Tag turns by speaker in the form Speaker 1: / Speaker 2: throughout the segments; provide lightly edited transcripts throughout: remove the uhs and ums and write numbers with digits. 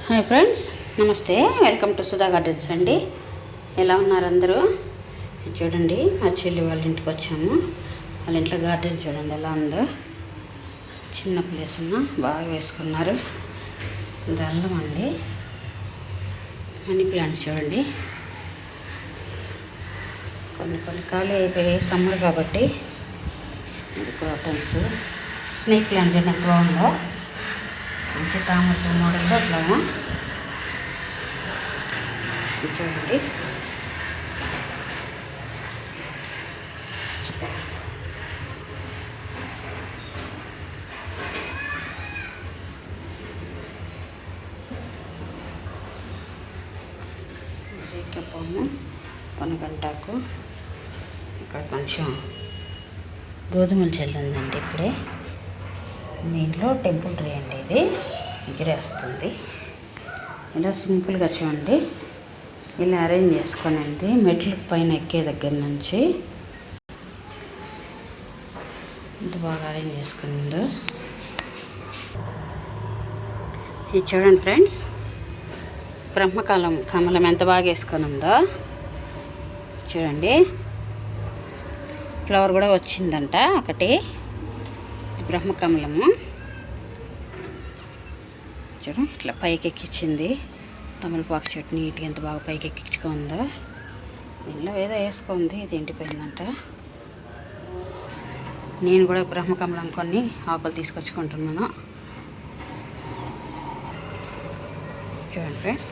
Speaker 1: Hi friends, నమస్తే. Welcome to Sudha gardens అండి. ఎలా ఉన్నారు అందరూ? చూడండి, మా చెల్లి వాళ్ళ ఇంటికి వచ్చాము. వాళ్ళ ఇంట్లో గార్డెన్ చూడండి ఎలా ఉందో. చిన్న ప్లేస్ ఉన్నా బాగా వేసుకున్నారు. ఇది అల్లం అండి, మనీ ప్లాంట్ చూడండి. కొన్ని ఖాళీ అయిపోయి సమ్మర్ కాబట్టి ఇది క్రోటన్స్. స్నేక్ ప్లాంట్ చూడండి ఎంత బాగుందో. మంచి తామర మోడల్లో అట్లా చూడండి. రేకపాము, పనగంటాకు, ఇక్కడ కొంచెం గోధుమలు చల్లిందండి ఇప్పుడే. దీంట్లో టెంపుల్ ట్రీ అండి, ఇది ఎగిరేస్తుంది. ఇలా సింపుల్గా చూడండి, ఇలా అరేంజ్ చేసుకునేది మెట్ల పైన ఎక్కే దగ్గర నుంచి ఇంత బాగా అరేంజ్ చేసుకునిందో. ఇది చూడండి ఫ్రెండ్స్, కమలం ఎంత బాగా వేసుకొని ఉందో చూడండి. ఫ్లవర్ కూడా వచ్చిందంట ఒకటి. బ్రహ్మకమలము చూడండి, ఇట్లా పైకి ఎక్కించింది. తమలపాకు చెట్టు నీట్గా ఎంత బాగా పైకి ఎక్కించుకుందో. దీనిలో ఏదో వేసుకుంది, ఇది ఎండిపోయిందంట. నేను కూడా బ్రహ్మకమలం కొన్ని ఆకులు తీసుకొచ్చుకుంటున్నాను. చూడండి ఫ్రెండ్స్,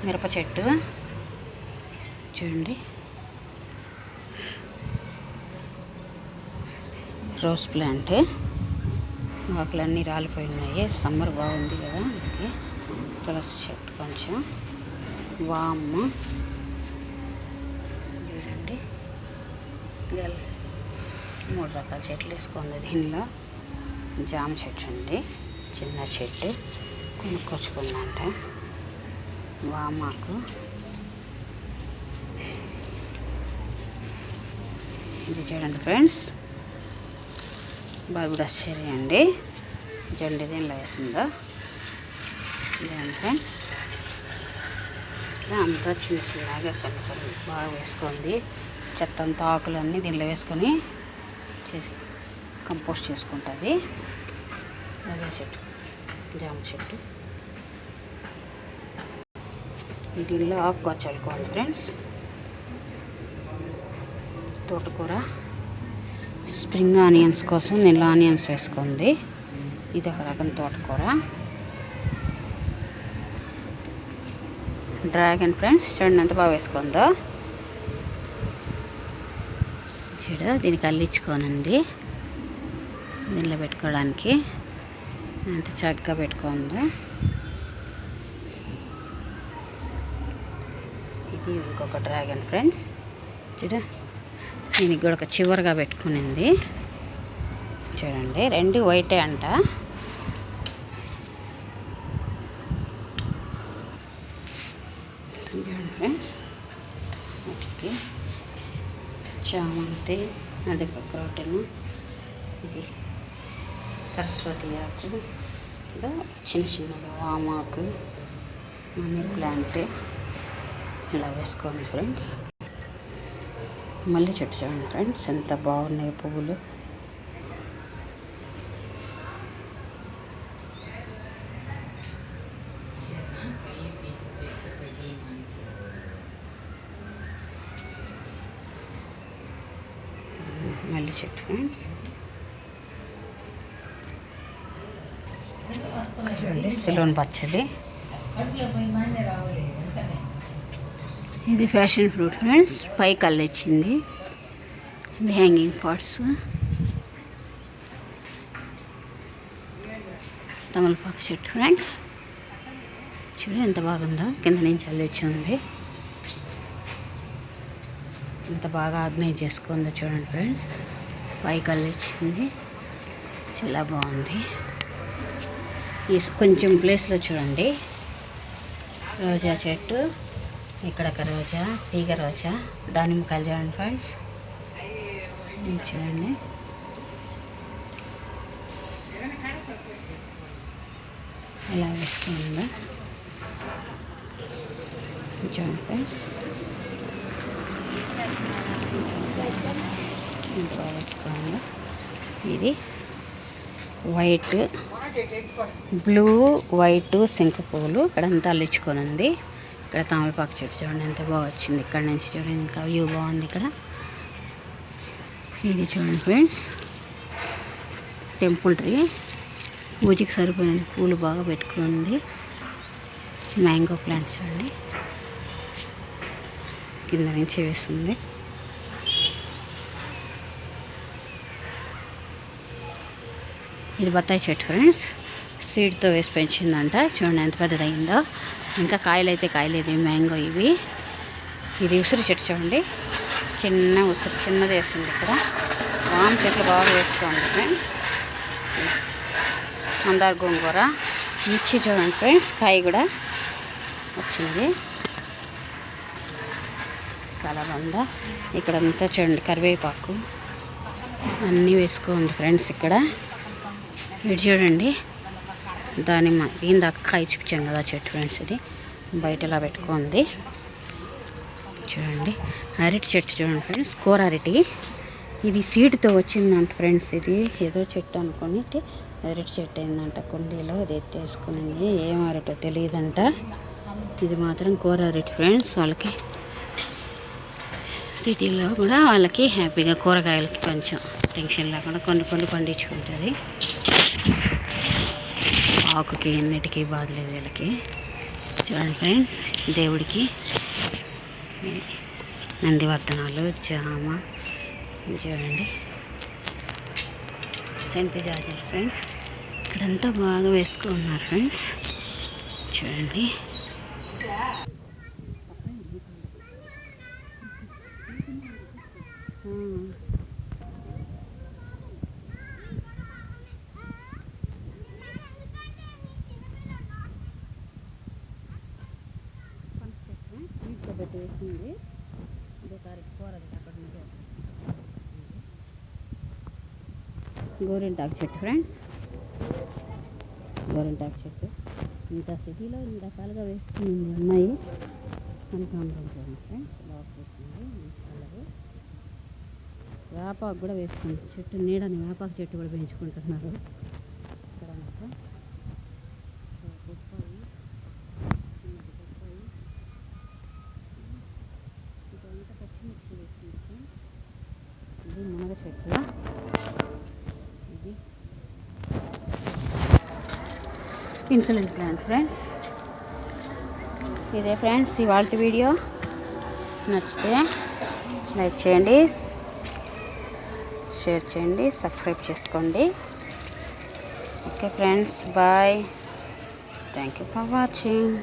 Speaker 1: మిరప చెట్టు చూడండి. రోజ్ ప్లాంట్ ఆకులన్నీ రాలిపోయినాయి. సమ్మర్ బాగుంది కదా, అందుకే. తులసి చెట్టు కొంచెం, వాము చూడండి. 3 రకాల చెట్లు వేసుకుంది దీనిలో. జామ చెట్టు అండి, చిన్న చెట్టు కొనుక్కొచ్చుకుందంట. వామాకు, ఇది చూడండి ఫ్రెండ్స్, బార్బడోస్ చెర్రీ అండి. చూడండి దీనిలో వేసిందో. చూడండి ఫ్రెండ్స్, ఇలా అంతా చిన్నగా కొన్ని బాగా వేసుకుంది. చెత్త అంతా ఆకులన్నీ దీనిలో వేసుకొని కంపోస్ట్ చేసుకుంటుంది. అదే చెట్టు, జామ చెట్టు. దీనిలో ఆకుకూర చల్లుకోండి ఫ్రెండ్స్. తోటకూర, స్ప్రింగ్ ఆనియన్స్ కోసం దీనిలో ఆనియన్స్ వేసుకుంది. ఇది ఒక రకం తోటకూర. డ్రాగన్ ఫ్రెండ్స్ చూడండి ఎంత బాగా వేసుకుందో. దీనికి అల్లించుకోనుంది, దీనిలో పెట్టుకోవడానికి ఎంత చక్కగా పెట్టుకుందో. ఇది ఇంకొక డ్రాగన్ ఫ్రెండ్స్ చూడ. దీనికి కూడా ఒక చివరగా పెట్టుకునింది చూడండి. 2 వైటే అంట. చూడండి ఫ్రెండ్స్, వాటికి చామంతి, అది క్రోటన్, ఇది సరస్వతి ఆకు, ఇలా చిన్నగా వామాకు, మనీ ప్లాంట్ ఇలా వేసుకోండి ఫ్రెండ్స్. మళ్ళీ చెట్టు చూడండి ఫ్రెండ్స్ ఎంత బాగున్నాయి పువ్వులు. మళ్ళీ చెట్టు ఫ్రెండ్స్ చూడండి, సిలోన్ పచ్చడి. ఇది ఫ్యాషన్ ఫ్రూట్ ఫ్రెండ్స్, పైకి అల్లిచ్చింది. ఇది హ్యాంగింగ్ పాట్స్. తమలపాకు చెట్టు ఫ్రెండ్స్ చూడు ఎంత బాగుందో. కింద నుంచి అల్లిచ్చింది, ఎంత బాగా ఆర్గనైజ్ చేసుకుందో చూడండి ఫ్రెండ్స్. పైకి అల్లిచ్చింది, చాలా బాగుంది. ఈ కొంచెం ప్లేస్లో చూడండి, రోజా చెట్టు, ఇక్కడ ఒక రోజా, తీగ రోజా, దానిమ్మకాయలు చూడండి ఫ్రెండ్స్. చూడండి ఎలా వేసుకుందో. చూడండి ఫ్రెండ్స్, ఇది వైట్, బ్లూ, వైట్ శంఖ పువ్వులు ఇక్కడంతా అల్లించుకొని ఉంది. ఇక్కడ తామలపాకు చెట్టు చూడండి ఎంత బాగా వచ్చింది. ఇక్కడ నుంచి చూడండి ఇంకా వ్యూ బాగుంది. ఇక్కడ ఇది చూడండి ఫ్రెండ్స్, టెంపుల్ ట్రీ, పూజకి సరిపోయిన పూలు బాగా పెట్టుకుంది. మ్యాంగో ప్లాంట్స్ చూడండి కింద నుంచి వేస్తుంది. ఇది బత్తాయి చెట్టు ఫ్రెండ్స్, సీడ్తో వేసి పెంచిందంట. చూడండి ఎంత పెద్దదయిందో. ఇంకా కాయలు అయితే కాయలేదు మ్యాంగో ఇవి. ఇది ఉసిరి చెట్టు చూడండి, చిన్న ఉసిరి చిన్నది వేస్తుంది. ఇక్కడ వామ చెట్లు బాగా వేసుకోండి ఫ్రెండ్స్. మందార గోంగూర, మిర్చి చూడండి ఫ్రెండ్స్, కాయ కూడా వచ్చింది. కలబంద, ఇక్కడ అంతా చూడండి కరివేపాకు అన్నీ వేసుకోండి ఫ్రెండ్స్. ఇక్కడ ఇటు చూడండి దానిమ్మ, ఇందాక కాయ చూపించాం కదా చెట్టు ఫ్రెండ్స్, ఇది బయట ఇలా పెట్టుకుంది. చూడండి అరటి చెట్టు చూడండి ఫ్రెండ్స్, కూర అరటి, ఇది సీడ్తో వచ్చిందంట ఫ్రెండ్స్. ఇది ఏదో చెట్టు అనుకుని అరటి చెట్టు అయిందంట. కుండీలో అది ఎత్తేసుకునింది, ఏం అరటో తెలియదంట. ఇది మాత్రం కూర అరటి ఫ్రెండ్స్. వాళ్ళకి సిటీలో కూడా వాళ్ళకి హ్యాపీగా కూరగాయలకి కొంచెం టెన్షన్ లేకుండా కొన్ని పండించుకుంటుంది. ఆకుకి అన్నిటికీ బాధలేదు వీళ్ళకి. చూడండి ఫ్రెండ్స్, దేవుడికి నందివర్ధనాలు, జామ చూడండి, సెంటు జాజీలు ఫ్రెండ్స్. ఇక్కడంతా బాగా వేసుకున్నారు ఫ్రెండ్స్. చూడండి పెట్టి వేసింది. గోరింటాకు చెట్టు ఫ్రెండ్స్, గోరింటాకు చెట్టు ఇంకా సిటీలో ఇన్ని రకాలుగా వేసుకుని ఉన్నాయి. కనకాంబరం చూడండి ఫ్రెండ్స్, బాగా వేసింది, మంచి కలరు. వేపాకు కూడా వేసుకుంది చెట్టు, నీడని వేపాకు చెట్టు కూడా పెంచుకుంటున్నారు. ఇక్కడ అంతా బొప్పాయి, బొప్పాయి, ఇదంతా పచ్చిమిర్చి వేసింది ఫ్రెండ్స్. ఇది మునగ చెట్టు, ఇది ఇన్సులిన్ ప్లాంట్ ఫ్రెండ్స్. ఇదే ఫ్రెండ్స్ ఇవాళ వీడియో. నచ్చితే లైక్ చేయండి, షేర్ చేయండి, సబ్స్క్రైబ్ చేసుకోండి. Okay friends, bye. Thank you for watching.